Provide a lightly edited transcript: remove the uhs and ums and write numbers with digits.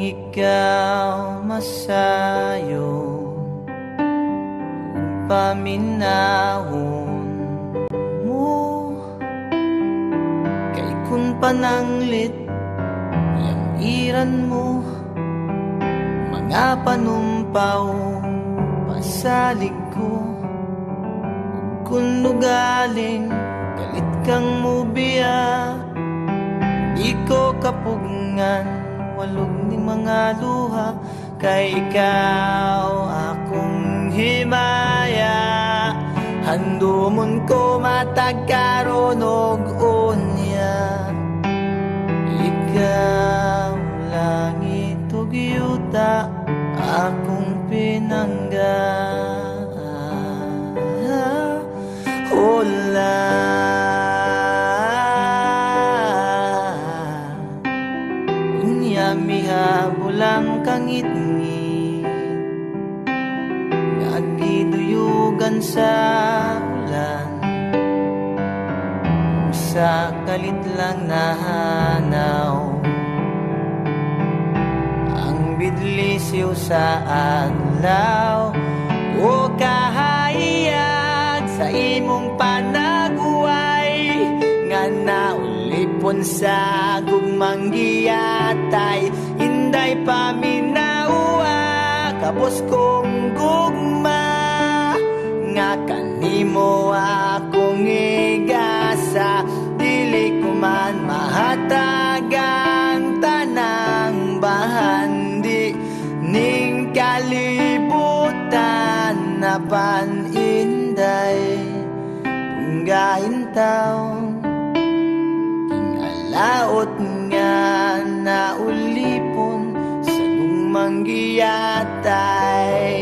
ikaw masayo paminahon mo kay kun pananglit yang iran mo mga panumpaw pasalig ko kun nugaling galit kang mubiya di ko kapugngan walog ni mga luha kay ikaw akong himaya handumon ko matagkaron og unya ikaw langit ug yuta akong pinangga hola unya mihabulang kangit-ngit nagiduyugan sa ulan sa kalit lang nahanaw ang bidlisiw sa adlaw o kahayag sa imong panaguway nga naulipon sa gugmang giyatay inday paminawa kapos kong gugma nga kanimo akong igasa dili ko man mahatagang tanang bahandi ning kalibutan na paninday tunggain taon laot nga naulipon sa gugmang giyatay